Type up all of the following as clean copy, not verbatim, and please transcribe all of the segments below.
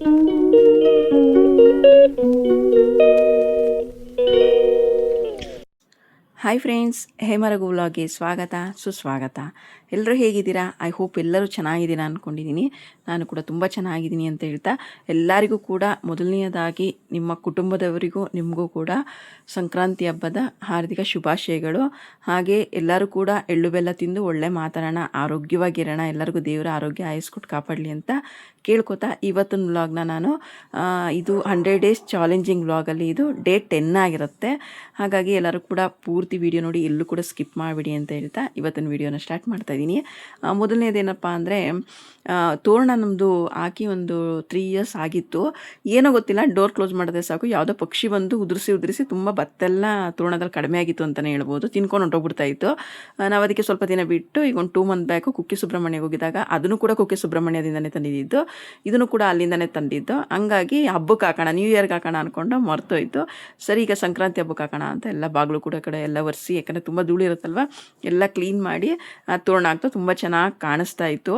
Hi friends, ಹೇಮರಗು ವ್ಲಾಗ್ಗೆ ಸ್ವಾಗತ ಸುಸ್ವಾಗತ. ಎಲ್ಲರೂ ಹೇಗಿದ್ದೀರಾ? ಐ ಹೋಪ್ ಎಲ್ಲರೂ ಚೆನ್ನಾಗಿದ್ದೀರಾ ಅಂದ್ಕೊಂಡಿದ್ದೀನಿ. ನಾನು ಕೂಡ ತುಂಬ ಚೆನ್ನಾಗಿದ್ದೀನಿ ಅಂತ ಹೇಳ್ತಾ, ಎಲ್ಲರಿಗೂ ಕೂಡ ಮೊದಲನೆಯದಾಗಿ ನಿಮ್ಮ ಕುಟುಂಬದವರಿಗೂ ನಿಮಗೂ ಕೂಡ ಸಂಕ್ರಾಂತಿ ಹಬ್ಬದ ಹಾರ್ದಿಕ ಶುಭಾಶಯಗಳು. ಹಾಗೆ ಎಲ್ಲರೂ ಕೂಡ ಎಳ್ಳು ಬೆಲ್ಲ ತಿಂದು ಒಳ್ಳೆ ಮಾತಾಡೋಣ, ಆರೋಗ್ಯವಾಗಿರೋಣ, ಎಲ್ಲರಿಗೂ ದೇವರ ಆರೋಗ್ಯ ಆಯಸ್ಕೊಟ್ಟು ಕಾಪಾಡಲಿ ಅಂತ ಕೇಳ್ಕೊತಾ ಇವತ್ತಿನ ವ್ಲಾಗ್ನ ನಾನು ಇದು 100 ಡೇಸ್ ಚಾಲೆಂಜಿಂಗ್ ವ್ಲಾಗಲ್ಲಿ ಇದು ಡೇ 10 ಆಗಿರುತ್ತೆ. ಹಾಗಾಗಿ ಎಲ್ಲರೂ ಕೂಡ ಪೂರ್ತಿ ವಿಡಿಯೋ ನೋಡಿ, ಎಲ್ಲೂ ಕೂಡ ಸ್ಕಿಪ್ ಮಾಡಿಬಿಡಿ ಅಂತ ಹೇಳ್ತಾ ಇವತ್ತಿನ ವಿಡಿಯೋನ ಸ್ಟಾರ್ಟ್ ಮಾಡ್ತಾಯಿದ್ದೀನಿ. ಮೊದಲನೇದೇನಪ್ಪ ಅಂದರೆ, ತೋರಣ ನಮ್ಮದು ಹಾಕಿ ಒಂದು 3 ಇಯರ್ಸ್ ಆಗಿತ್ತು. ಏನೋ ಗೊತ್ತಿಲ್ಲ, ಡೋರ್ ಕ್ಲೋಸ್ ಮಾಡಿದ್ರೆ ಸಾಕು ಯಾವುದೋ ಪಕ್ಷಿ ಬಂದು ಉದುರಿಸಿ ತುಂಬ ಭತ್ತೆಲ್ಲ ತೋರಣದಲ್ಲಿ ಕಡಿಮೆ ಆಗಿತ್ತು ಅಂತಲೇ ಹೇಳ್ಬೋದು. ತಿನ್ಕೊಂಡು ಹೊಂಟೋಗ್ಬಿಡ್ತಾ ಇತ್ತು. ನಾವು ಅದಕ್ಕೆ ಸ್ವಲ್ಪ ದಿನ ಬಿಟ್ಟು ಈಗ ಒಂದು 2 ಮಂತ್ ಬ್ಯಾಕು ಕುಕ್ಕೆ ಸುಬ್ರಹ್ಮಣ್ಯಗೆ ಹೋಗಿದ್ದಾಗ ಅದನ್ನು ಕೂಡ ಕುಕ್ಕೆ ಸುಬ್ರಹ್ಮಣ್ಯದಿಂದನೇ ತಂದಿದ್ದು, ಇದನ್ನು ಕೂಡ ಅಲ್ಲಿಂದನೇ ತಂದಿದ್ದು. ಹಂಗಾಗಿ ಹಬ್ಬಕ್ಕೆ ಹಾಕೋಣ, ನ್ಯೂ ಇಯರ್ಗೆ ಹಾಕೋಣ ಅಂದ್ಕೊಂಡು ಮರ್ತೋಯ್ತು. ಸರಿ, ಈಗ ಸಂಕ್ರಾಂತಿ ಹಬ್ಬಕ್ಕೆ ಹಾಕೋಣ ಅಂತ ಎಲ್ಲ ಬಾಗಿಲು ಕೂಡ ಕಡೆ ಎಲ್ಲ ಒರೆಸಿ, ಯಾಕಂದರೆ ತುಂಬ ಧೂಳು ಇರುತ್ತಲ್ವ, ಎಲ್ಲ ಕ್ಲೀನ್ ಮಾಡಿ ತೋರಣ ಹಾಕ್ತು. ತುಂಬ ಚೆನ್ನಾಗಿ ಕಾಣಿಸ್ತಾ ಇತ್ತು.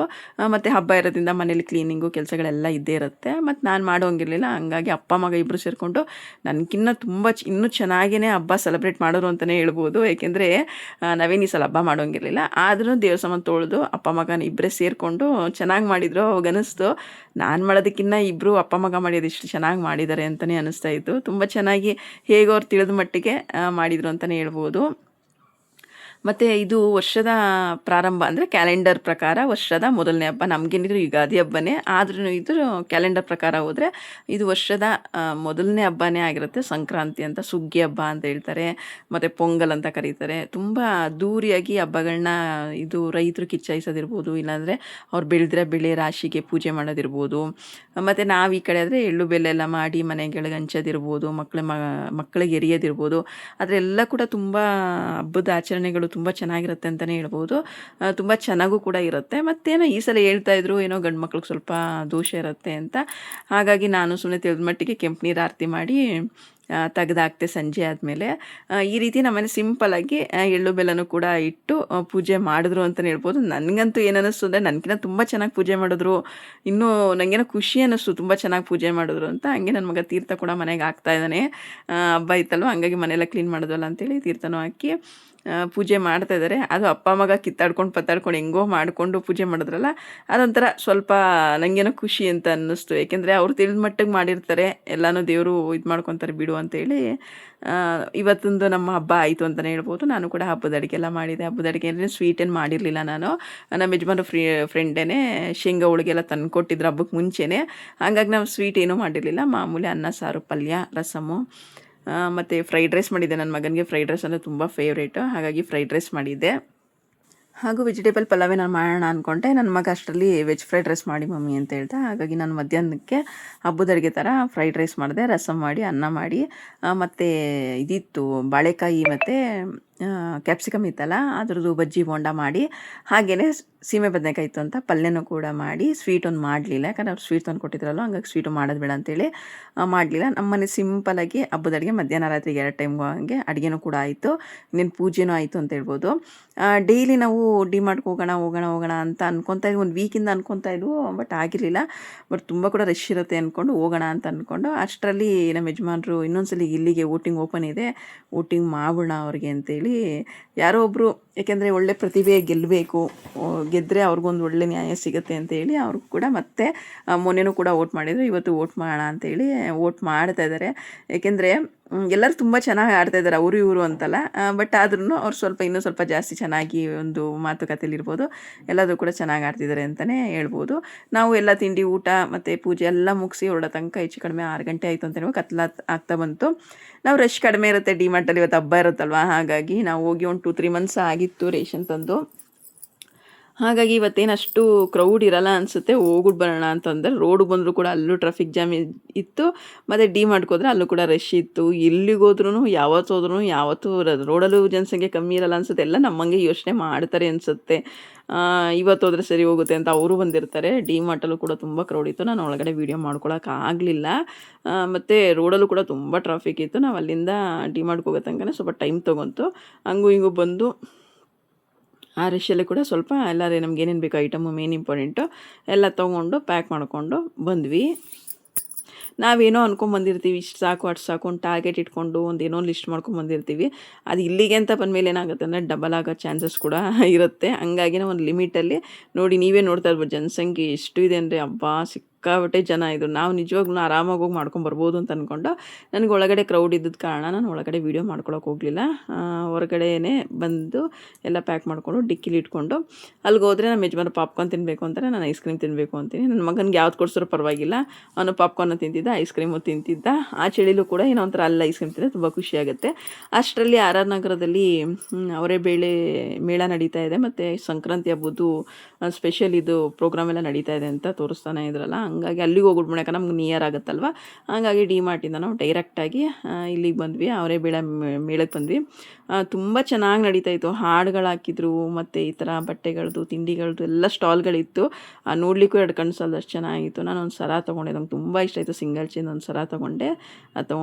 ಮತ್ತು ಹಬ್ಬ ಇರೋದ್ರಿಂದ ಮನೇಲಿ ಕ್ಲೀನಿಂಗು ಕೆಲಸಗಳೆಲ್ಲ ಇದ್ದೇ ಇರುತ್ತೆ. ಮತ್ತು ನಾನು ಮಾಡೋಂಗಿರಲಿಲ್ಲ. ಹಂಗಾಗಿ ಅಪ್ಪ ಮಗ ಇಬ್ಬರು ಸೇರಿಕೊಂಡು ನನಗಿನ್ನ ತುಂಬ ಇನ್ನೂ ಚೆನ್ನಾಗೇ ಹಬ್ಬ ಸೆಲೆಬ್ರೇಟ್ ಮಾಡೋರು ಅಂತಲೇ ಹೇಳ್ಬೋದು. ಏಕೆಂದರೆ ನಾವೇನು ಈ ಸಲ ಹಬ್ಬ ಮಾಡೋಂಗಿರಲಿಲ್ಲ. ಆದ್ರೂ ದೇವ್ರ ಸಾಮಾನು ತೊಳೆದು ಅಪ್ಪ ಮಗನ ಇಬ್ಬರೇ ಸೇರಿಕೊಂಡು ಚೆನ್ನಾಗಿ ಮಾಡಿದ್ರು. ಅವಾಗ ಅನ್ನಿಸ್ತು, ನಾನು ಮಾಡೋದಕ್ಕಿಂತ ಇಬ್ಬರು ಅಪ್ಪ ಮಗ ಮಾಡಿದ್ದು ಇಷ್ಟು ಚೆನ್ನಾಗಿ ಮಾಡಿದ್ದಾರೆ ಅಂತಲೇ ಅನ್ನಿಸ್ತಾ ಇತ್ತು. ತುಂಬ ಚೆನ್ನಾಗಿ ಹೇಗೋ ಅವ್ರು ತಿಳಿದ ಮಟ್ಟಿಗೆ ಮಾಡಿದರು ಅಂತಲೇ ಹೇಳ್ಬೋದು. ಮತ್ತು ಇದು ವರ್ಷದ ಪ್ರಾರಂಭ ಅಂದರೆ ಕ್ಯಾಲೆಂಡರ್ ಪ್ರಕಾರ ವರ್ಷದ ಮೊದಲನೇ ಹಬ್ಬ. ನಮಗೇನಿದ್ರು ಯುಗಾದಿ ಹಬ್ಬನೇ, ಆದ್ರೂ ಇದು ಕ್ಯಾಲೆಂಡರ್ ಪ್ರಕಾರ ಹೋದರೆ ಇದು ವರ್ಷದ ಮೊದಲನೇ ಹಬ್ಬನೇ ಆಗಿರುತ್ತೆ. ಸಂಕ್ರಾಂತಿ ಅಂತ, ಸುಗ್ಗಿ ಹಬ್ಬ ಅಂತ ಹೇಳ್ತಾರೆ, ಮತ್ತು ಪೊಂಗಲ್ ಅಂತ ಕರೀತಾರೆ. ತುಂಬ ಅದ್ದೂರಿಯಾಗಿ ಹಬ್ಬಗಳನ್ನ ಇದು ರೈತರು ಕಿಚ್ಚಾಯಿಸೋದಿರ್ಬೋದು, ಇಲ್ಲಾಂದರೆ ಅವ್ರು ಬೆಳೆದ್ರೆ ಬೆಳೆ ರಾಶಿಗೆ ಪೂಜೆ ಮಾಡೋದಿರ್ಬೋದು. ಮತ್ತು ನಾವು ಈ ಕಡೆ ಆದರೆ ಎಳ್ಳು ಬೆಲ್ಲ ಎಲ್ಲ ಮಾಡಿ ಮನೆಗಳಿಗೆ ಹಂಚೋದಿರ್ಬೋದು, ಮಕ್ಕಳಿಗೆ ಎರಿಯೋದಿರ್ಬೋದು. ಅದರೆಲ್ಲ ಕೂಡ ತುಂಬ ಹಬ್ಬದ ಆಚರಣೆಗಳು ತುಂಬ ಚೆನ್ನಾಗಿರುತ್ತೆ ಅಂತಲೇ ಹೇಳ್ಬೋದು. ತುಂಬ ಚೆನ್ನಾಗೂ ಕೂಡ ಇರುತ್ತೆ. ಮತ್ತೇನೋ ಈ ಸಲ ಹೇಳ್ತಾಯಿದ್ರು, ಏನೋ ಗಂಡು ಮಕ್ಳಿಗೆ ಸ್ವಲ್ಪ ದೋಷ ಇರುತ್ತೆ ಅಂತ. ಹಾಗಾಗಿ ನಾನು ಸುಮ್ಮನೆ ತಿಳಿದ ಮಟ್ಟಿಗೆ ಕೆಂಪು ನೀರು ಆರತಿ ಮಾಡಿ ತೆಗೆದಾಕ್ತೆ ಸಂಜೆ ಆದಮೇಲೆ. ಈ ರೀತಿ ನಮ್ಮನೆ ಸಿಂಪಲ್ಲಾಗಿ ಎಳ್ಳು ಬೆಲ್ಲನೂ ಕೂಡ ಇಟ್ಟು ಪೂಜೆ ಮಾಡಿದ್ರು ಅಂತಲೇ ಹೇಳ್ಬೋದು. ನನಗಂತೂ ಏನು ಅನ್ನಿಸ್ತು ಅಂದರೆ, ನನಗಿನ್ನ ತುಂಬ ಚೆನ್ನಾಗಿ ಪೂಜೆ ಮಾಡಿದ್ರು. ಇನ್ನೂ ನನಗೇನೋ ಖುಷಿ ಅನ್ನಿಸ್ತು, ತುಂಬ ಚೆನ್ನಾಗಿ ಪೂಜೆ ಮಾಡಿದ್ರು ಅಂತ. ಹಂಗೆ ನನ್ನ ಮಗ ತೀರ್ಥ ಕೂಡ ಮನೆಗೆ ಹಾಕ್ತಾಯಿದ್ದಾನೆ. ಹಬ್ಬ ಇತ್ತಲ್ವ, ಹಂಗಾಗಿ ಮನೆಯೆಲ್ಲ ಕ್ಲೀನ್ ಮಾಡೋದಲ್ಲ ಅಂತೇಳಿ ತೀರ್ಥನೂ ಹಾಕಿ ಪೂಜೆ ಮಾಡ್ತಾಯಿದ್ದಾರೆ. ಅದು ಅಪ್ಪ ಮಗ ಕಿತ್ತಾಡ್ಕೊಂಡು ಪತ್ತಾಡ್ಕೊಂಡು ಹೆಂಗೋ ಮಾಡಿಕೊಂಡು ಪೂಜೆ ಮಾಡಿದ್ರಲ್ಲ, ಅದೊಂಥರ ಸ್ವಲ್ಪ ನನಗೇನೋ ಖುಷಿ ಅಂತ ಅನ್ನಿಸ್ತು. ಏಕೆಂದರೆ ಅವ್ರು ತಿಳಿದ ಮಟ್ಟಿಗೆ ಮಾಡಿರ್ತಾರೆ, ಎಲ್ಲನೂ ದೇವರು ಇದು ಮಾಡ್ಕೊತಾರೆ ಬಿಡು ಅಂತೇಳಿ. ಇವತ್ತೊಂದು ನಮ್ಮ ಹಬ್ಬ ಆಯಿತು ಅಂತಲೇ ಹೇಳ್ಬೋದು. ನಾನು ಕೂಡ ಹಬ್ಬದ ಅಡುಗೆ ಎಲ್ಲ ಮಾಡಿದೆ. ಹಬ್ಬದ ಅಡುಗೆ ಅಂದರೆ ಸ್ವೀಟ್ ಏನು ಮಾಡಿರಲಿಲ್ಲ ನಾನು. ನಮ್ಮ ಯಜಮಾನ್ರು ಫ್ರೆಂಡೇ ಶೇಂಗಾ ಹೋಳಿಗೆ ಎಲ್ಲ ತಂದು ಕೊಟ್ಟಿದ್ರು ಹಬ್ಬಕ್ಕೆ ಮುಂಚೆನೇ. ಹಾಗಾಗಿ ನಾವು ಸ್ವೀಟ್ ಏನೂ ಮಾಡಿರಲಿಲ್ಲ. ಮಾಮೂಲಿ ಅನ್ನ ಸಾರು, ಪಲ್ಯ, ರಸಮು, ಮತ್ತು ಫ್ರೈಡ್ ರೈಸ್ ಮಾಡಿದ್ದೆ. ನನ್ನ ಮಗನಿಗೆ ಫ್ರೈಡ್ ರೈಸ್ ಅಂದರೆ ತುಂಬ ಫೇವ್ರೇಟು, ಹಾಗಾಗಿ ಫ್ರೈಡ್ ರೈಸ್ ಮಾಡಿದ್ದೆ. ಹಾಗೂ ವೆಜಿಟೇಬಲ್ ಪಲಾವೇ ನಾನು ಮಾಡೋಣ ಅಂದ್ಕೊಂಡೆ. ನನ್ನ ಮಗ ಅಷ್ಟರಲ್ಲಿ ವೆಜ್ ಫ್ರೈಡ್ ರೈಸ್ ಮಾಡಿ ಮಮ್ಮಿ ಅಂತ ಹೇಳ್ದೆ. ಹಾಗಾಗಿ ನಾನು ಮಧ್ಯಾಹ್ನಕ್ಕೆ ಹಬ್ಬದ ಅಡುಗೆ ಥರ ಫ್ರೈಡ್ ರೈಸ್ ಮಾಡಿದೆ, ರಸಮ್ ಮಾಡಿ, ಅನ್ನ ಮಾಡಿ, ಮತ್ತು ಇದಿತ್ತು ಬಾಳೆಕಾಯಿ ಮತ್ತು ಕ್ಯಾಪ್ಸಿಕಮ್ ಇತ್ತಲ್ಲ, ಅದ್ರದ್ದು ಬಜ್ಜಿ ಬೋಂಡ ಮಾಡಿ, ಹಾಗೆಯೇ ಸೀಮೆ ಬದನೆಕಾಯಿ ಇತ್ತು ಅಂತ ಪಲ್ಯನೂ ಕೂಡ ಮಾಡಿ. ಸ್ವೀಟ್ ಒಂದು ಮಾಡಲಿಲ್ಲ, ಯಾಕಂದರೆ ಅವ್ರು ಸ್ವೀಟ್ ತಂದು ಕೊಟ್ಟಿದ್ರಲ್ಲ, ಹಂಗಾಗಿ ಸ್ವೀಟು ಮಾಡೋದು ಬೇಡ ಅಂತೇಳಿ ಮಾಡಲಿಲ್ಲ. ನಮ್ಮನೆ ಸಿಂಪಲಾಗಿ ಹಬ್ಬದ ಅಡುಗೆ ಮಧ್ಯಾಹ್ನ ರಾತ್ರಿಗೆ 2 ಟೈಮ್ಗೂ ಹಂಗೆ ಅಡುಗೆನೂ ಕೂಡ ಆಯಿತು. ಇನ್ನೇನು ಪೂಜೆನೂ ಆಯಿತು ಅಂತ ಹೇಳ್ಬೋದು. ಡೈಲಿ ನಾವು ಡಿಮಾರ್ಟ್ಗೆ ಹೋಗೋಣ ಅಂತ ಅನ್ಕೊತಾ ಇದ್ವಿ. ಒಂದು ವೀಕಿಂದ ಅನ್ಕೊತಾ ಇದ್ವು, ಬಟ್ ಆಗಿರಲಿಲ್ಲ. ಬಟ್ ತುಂಬ ಕೂಡ ರಶ್ ಇರುತ್ತೆ ಅಂದ್ಕೊಂಡು ಹೋಗೋಣ ಅಂತ ಅಂದ್ಕೊಂಡು, ಅಷ್ಟರಲ್ಲಿ ನಮ್ಮ ಯಜಮಾನ್ರು ಇನ್ನೊಂದ್ಸಲಿ ಇಲ್ಲಿಗೆ ವೋಟಿಂಗ್ ಓಪನ್ ಇದೆ, ವೋಟಿಂಗ್ ಮಾಡೋಣ ಅವ್ರಿಗೆ ಅಂತೇಳಿ. ಯಾರೋ ಒಬ್ಬರು, ಏಕೆಂದರೆ ಒಳ್ಳೆ ಪ್ರತಿಭೆ ಗೆಲ್ಲಬೇಕು, ಗೆದ್ದರೆ ಅವ್ರಿಗೊಂದು ಒಳ್ಳೆ ನ್ಯಾಯ ಸಿಗುತ್ತೆ ಅಂತೇಳಿ ಅವ್ರಿಗೂ ಕೂಡ ಮತ್ತೆ ಮೊನ್ನೆನೂ ಕೂಡ ವೋಟ್ ಮಾಡಿದರು. ಇವತ್ತು ವೋಟ್ ಮಾಡೋಣ ಅಂತೇಳಿ ವೋಟ್ ಮಾಡ್ತಾ ಇದ್ದಾರೆ. ಏಕೆಂದರೆ ಎಲ್ಲರೂ ತುಂಬ ಚೆನ್ನಾಗಿ ಆಡ್ತಾಯಿದ್ದಾರೆ, ಅವರು ಇವರು ಅಂತಲ್ಲ, ಬಟ್ ಆದ್ರೂ ಅವ್ರು ಇನ್ನೂ ಸ್ವಲ್ಪ ಜಾಸ್ತಿ ಚೆನ್ನಾಗಿ ಒಂದು ಮಾತುಕತೆಯಲ್ಲಿರ್ಬೋದು, ಎಲ್ಲದೂ ಕೂಡ ಚೆನ್ನಾಗಿ ಆಡ್ತಿದ್ದಾರೆ ಅಂತಲೇ ಹೇಳ್ಬೋದು. ನಾವು ಎಲ್ಲ ತಿಂಡಿ ಊಟ ಮತ್ತು ಪೂಜೆ ಎಲ್ಲ ಮುಗಿಸಿ ಹೊರಡೋ ತನಕ ಹೆಚ್ಚು ಕಡಿಮೆ 6 ಗಂಟೆ ಆಯಿತು ಅಂತೇಳಿ ಕತ್ಲ ಆಗ್ತಾ ಬಂತು. ನಾವು ರಶ್ ಕಡಿಮೆ ಇರುತ್ತೆ ಡಿಮಾರ್ಟಲ್ಲಿ, ಇವತ್ತು ಹಬ್ಬ ಇರುತ್ತಲ್ವ, ಹಾಗಾಗಿ ನಾವು ಹೋಗಿ ಒಂದು 2-3 ಮಂತ್ಸ್ ಆಗಿತ್ತು ರೇಷನ್ ತಂದು. ಹಾಗಾಗಿ ಇವತ್ತೇನು ಅಷ್ಟು ಕ್ರೌಡ್ ಇರಲ್ಲ ಅನಿಸುತ್ತೆ, ಹೋಗ್ಬಿಟ್ಟು ಬರೋಣ ಅಂತಂದರೆ ರೋಡಿಗೆ ಬಂದರೂ ಕೂಡ ಅಲ್ಲೂ ಟ್ರಾಫಿಕ್ ಜಾಮ್ ಇತ್ತು. ಮತ್ತು ಡಿಮಾರ್ಟ್ಗೆ ಹೋದ್ರೆ ಅಲ್ಲೂ ಕೂಡ ರಶ್ ಇತ್ತು. ಎಲ್ಲಿಗೆ ಹೋದ್ರೂ ಯಾವತ್ತೂ ರೋಡಲ್ಲೂ ಜನಸಂಖ್ಯೆ ಕಮ್ಮಿ ಇರಲ್ಲ ಅನಿಸುತ್ತೆ. ಎಲ್ಲ ನಮ್ಮಂಗೆ ಯೋಚನೆ ಮಾಡ್ತಾರೆ ಅನಿಸುತ್ತೆ. ಇವತ್ತು ಹೋದರೆ ಸರಿ ಹೋಗುತ್ತೆ ಅಂತ ಅವರು ಬಂದಿರ್ತಾರೆ. ಡಿಮಾರ್ಟಲ್ಲೂ ಕೂಡ ತುಂಬ ಕ್ರೌಡ್ ಇತ್ತು. ನಾನು ಒಳಗಡೆ ವೀಡಿಯೋ ಮಾಡ್ಕೊಳಕ್ಕಾಗಲಿಲ್ಲ. ಮತ್ತು ರೋಡಲ್ಲೂ ಕೂಡ ತುಂಬ ಟ್ರಾಫಿಕ್ ಇತ್ತು. ನಾವು ಅಲ್ಲಿಂದ ಡಿಮಾರ್ಟ್ಗೆ ಹೋಗೋ ತನಕ ಸ್ವಲ್ಪ ಟೈಮ್ ತೊಗೊಂತು. ಹಂಗೂ ಹಿಂಗೂ ಬಂದು ಆ ರಶಲ್ಲಿ ಕೂಡ ಸ್ವಲ್ಪ ಎಲ್ಲರೂ ನಮ್ಗೆ ಏನೇನು ಬೇಕೋ ಐಟಮು ಮೇನ್ ಇಂಪಾರ್ಟೆಂಟು ಎಲ್ಲ ತೊಗೊಂಡು ಪ್ಯಾಕ್ ಮಾಡಿಕೊಂಡು ಬಂದ್ವಿ. ನಾವೇನೋ ಅನ್ಕೊಂಬಂದಿರ್ತೀವಿ, ಇಷ್ಟು ಸಾಕು ಅಷ್ಟು ಸಾಕು ಒಂದು ಟಾರ್ಗೆಟ್ ಇಟ್ಕೊಂಡು ಒಂದೇನೋ ಲಿಸ್ಟ್ ಮಾಡ್ಕೊಂಬಂದಿರ್ತೀವಿ. ಅದು ಇಲ್ಲಿಗೆ ಅಂತ ಬಂದಮೇಲೆ ಏನಾಗುತ್ತೆ ಅಂದರೆ ಡಬಲ್ ಆಗೋ ಚಾನ್ಸಸ್ ಕೂಡ ಇರುತ್ತೆ. ಹಂಗಾಗಿ ನಾವು ಒಂದು ಲಿಮಿಟಲ್ಲಿ ನೋಡಿ, ನೀವೇ ನೋಡ್ತಾ ಇರ್ಬೋದು ಜನಸಂಖ್ಯೆ ಎಷ್ಟು ಇದೆ ಅಂದರೆ ಅಬ್ಬಾ ಸಿಕ್ಕಾಪಟ್ಟೆ ಜನ ಇದ್ರು. ನಾವು ನಿಜವಾಗ್ಲೂ ಆರಾಮಾಗಿ ಹೋಗಿ ಮಾಡ್ಕೊಂಬರ್ಬೋದು ಅಂತ ಅಂದ್ಕೊಂಡು, ನನಗೆ ಒಳಗಡೆ ಕ್ರೌಡ್ ಇದ್ದಿದ್ದ ಕಾರಣ ನಾನು ಒಳಗಡೆ ವೀಡಿಯೋ ಮಾಡ್ಕೊಳಕ್ಕೆ ಹೋಗಲಿಲ್ಲ. ಹೊರಗಡೆನೇ ಬಂದು ಎಲ್ಲ ಪ್ಯಾಕ್ ಮಾಡಿಕೊಂಡು ಡಿಕ್ಕಿಲಿ ಇಟ್ಕೊಂಡು ಅಲ್ಲಿಗೆ ಹೋದರೆ ನಮ್ಮ ಯಜಮಾನ ಪಾಪ್ಕಾರ್ನ್ ತಿನ್ನಬೇಕು ಅಂತಾರೆ, ನಾನು ಐಸ್ ಕ್ರೀಮ್ ತಿನ್ನಬೇಕು ಅಂತೀನಿ. ನನ್ನ ಮಗನಿಗೆ ಯಾವ್ದು ಕೊಡಿಸಿದ್ರು ಪರವಾಗಿಲ್ಲ, ಅವನು ಪಾಪ್ಕಾರ್ನ ತಿಂತಿದ್ದ, ಐಸ್ ಕ್ರೀಮು ತಿಂತಿದ್ದ. ಆ ಚಳಿಲೂ ಕೂಡ ಏನೋ ಒಂಥರ ಅಲ್ಲಿ ಐಸ್ ಕ್ರೀಮ್ ತಿಂದರೆ ತುಂಬ ಖುಷಿಯಾಗುತ್ತೆ. ಅಷ್ಟರಲ್ಲಿ ಆರ್ ಆರ್ ನಗರದಲ್ಲಿ ಅವರೇ ಬೇಳೆ ಮೇಳ ನಡೀತಾ ಇದೆ, ಮತ್ತು ಸಂಕ್ರಾಂತಿ ಹಬ್ಬದ್ದು ಸ್ಪೆಷಲ್ ಇದು ಪ್ರೋಗ್ರಾಮ್ ಎಲ್ಲ ನಡೀತಾ ಇದೆ ಅಂತ ತೋರಿಸ್ತಾನೆ ಇದ್ರಲ್ಲ. ಹಂಗಾಗಿ ಅಲ್ಲಿಗೆ ಹೋಗ್ಬಿಡ್ಬೋಣ, ಯಾಕಂದ್ರೆ ನಮ್ಗೆ ನಿಯರ್ ಆಗುತ್ತಲ್ವ. ಹಾಗಾಗಿ ಡಿ ಮಾರ್ಟಿಂದ ನಾವು ಡೈರೆಕ್ಟಾಗಿ ಇಲ್ಲಿಗೆ ಬಂದ್ವಿ, ಅವರೇ ಬೇಳೆ ಮೇಳಕ್ಕೆ ಬಂದ್ವಿ. ತುಂಬ ಚೆನ್ನಾಗಿ ನಡೀತಾಯಿತ್ತು. ಹಾಡುಗಳು ಹಾಕಿದ್ರು, ಮತ್ತು ಈ ಥರ ಬಟ್ಟೆಗಳದ್ದು ತಿಂಡಿಗಳದ್ದು ಎಲ್ಲ ಸ್ಟಾಲ್ಗಳಿತ್ತು. ನೋಡಲಿಕ್ಕೂ ಎರಡು ಕಣ್ಣು ಸಾಲದಷ್ಟು ಚೆನ್ನಾಗಿತ್ತು. ನಾನು ಒಂದು ಸರ ತೊಗೊಂಡೆ, ನಂಗೆ ತುಂಬ ಇಷ್ಟ ಆಯಿತು. ಸಿಂಗಲ್ ಚೈನ್ ಒಂದು ಸರ ತೊಗೊಂಡೆ. ಅದು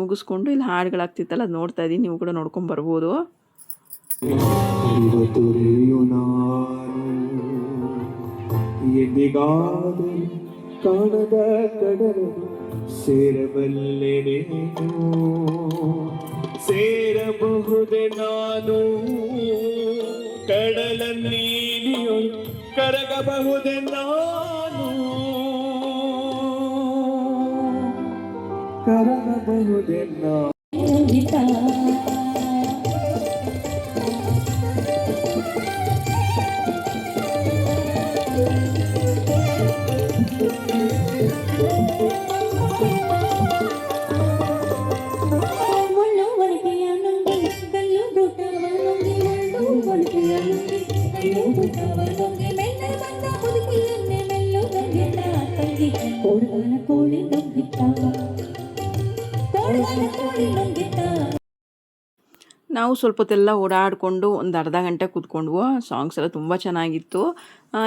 ಮುಗಿಸ್ಕೊಂಡು ಇಲ್ಲಿ ಹಾಡುಗಳಾಗ್ತಿತ್ತಲ್ಲ, ಅದು ನೋಡ್ತಾ ಇದ್ದೀನಿ, ನೀವು ಕೂಡ ನೋಡ್ಕೊಂಬರ್ಬೋದು. ಎಂದಿಗಾದರೂ ಕಾಣದ ಕಡಲು ಸೇರಬಲ್ಲೆ ನೀನು, ಸೇರಬಹುದೆ ನಾನು ಕಡಲ ನೀಲಿಯೊಳು, ಕರಗಬಹುದೆ ನಾನು ಕರಗಬಹುದೆ ನಾನು. ನಾವು ಸ್ವಲ್ಪ ಹೊತ್ತೆಲ್ಲ ಓಡಾಡಿಕೊಂಡು ಒಂದು ಅರ್ಧ ಗಂಟೆ ಕೂತ್ಕೊಂಡ್ವು. ಸಾಂಗ್ಸ್ ಎಲ್ಲ ತುಂಬ ಚೆನ್ನಾಗಿತ್ತು.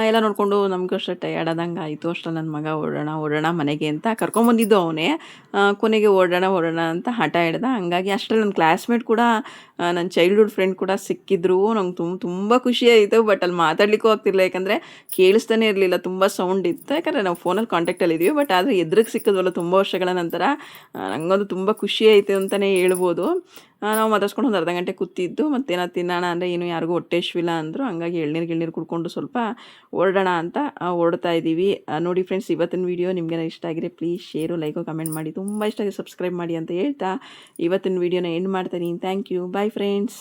ಎಲ್ಲ ನೋಡಿಕೊಂಡು ನಮಗೂ ಅಷ್ಟೇ ಟಯರ್ಡ್ ಆದಂಗೆ ಆಯಿತು. ಅಷ್ಟರಲ್ಲಿ ನನ್ನ ಮಗ ಓಡೋಣ ಮನೆಗೆ ಅಂತ ಕರ್ಕೊಂಬಂದಿದ್ದು ಅವನೇ. ಕೊನೆಗೆ ಓಡೋಣ ಅಂತ ಹಠ ಹಿಡ್ದ. ಹಂಗಾಗಿ ಅಷ್ಟರಲ್ಲಿ ನನ್ನ ಕ್ಲಾಸ್ಮೇಟ್ ಕೂಡ, ನನ್ನ ಚೈಲ್ಡ್ಹುಡ್ ಫ್ರೆಂಡ್ ಕೂಡ ಸಿಕ್ಕಿದ್ರು. ನಂಗೆ ತುಂಬ ಖುಷಿ ಆಯಿತು. ಬಟ್ ಅಲ್ಲಿ ಮಾತಾಡಲಿಕ್ಕೂ ಆಗ್ತಿರಲಿಲ್ಲ, ಯಾಕಂದರೆ ಕೇಳಿಸ್ತಾನೆ ಇರಲಿಲ್ಲ, ತುಂಬ ಸೌಂಡ್ ಇತ್ತು. ಯಾಕಂದರೆ ನಾವು ಫೋನಲ್ಲಿ ಕಾಂಟ್ಯಾಕ್ಟಲ್ಲಿ ಇದ್ದೀವಿ. ಬಟ್ ಆದರೆ ಎದುರಿಗೆ ಸಿಕ್ಕಿದ್ವಲ್ಲ ತುಂಬ ವರ್ಷಗಳ ನಂತರ, ನನಗಂದು ತುಂಬ ಖುಷಿ ಆಯಿತು ಅಂತಲೇ ಹೇಳ್ಬೋದು. ನಾವು ಮಾತಾಡ್ಸ್ಕೊಂಡು ಒಂದು ಅರ್ಧ ಗಂಟೆ ಕೂತಿದ್ದು. ಮತ್ತೇನೋ ತಿನ್ನೋಣ ಅಂದರೆ ಏನು ಯಾರಿಗೂ ಹೊಟ್ಟೆ ಹಸಿವಿಲ್ಲ ಅಂದರು. ಹಂಗಾಗಿ ಎಳ್ನೀರು ಕುಡ್ಕೊಂಡು ಸ್ವಲ್ಪ ಹೊರಡೋಣ ಅಂತ ಹೊರಡ್ತಾ ಇದ್ದೀವಿ. ನೋಡಿ ಫ್ರೆಂಡ್ಸ್, ಇವತ್ತಿನ ವೀಡಿಯೋ ನಿಮಗೆ ಇಷ್ಟ ಆಗಿದ್ರೆ ಪ್ಲೀಸ್ ಶೇರು, ಲೈಕು, ಕಮೆಂಟ್ ಮಾಡಿ. ತುಂಬ ಇಷ್ಟ ಆಗಿ ಸಬ್ಸ್ಕ್ರೈಬ್ ಮಾಡಿ ಅಂತ ಹೇಳ್ತಾ ಇವತ್ತಿನ ವೀಡಿಯೋನ ಎಂಡ್ ಮಾಡ್ತೀನಿ. Thank you. Bye friends.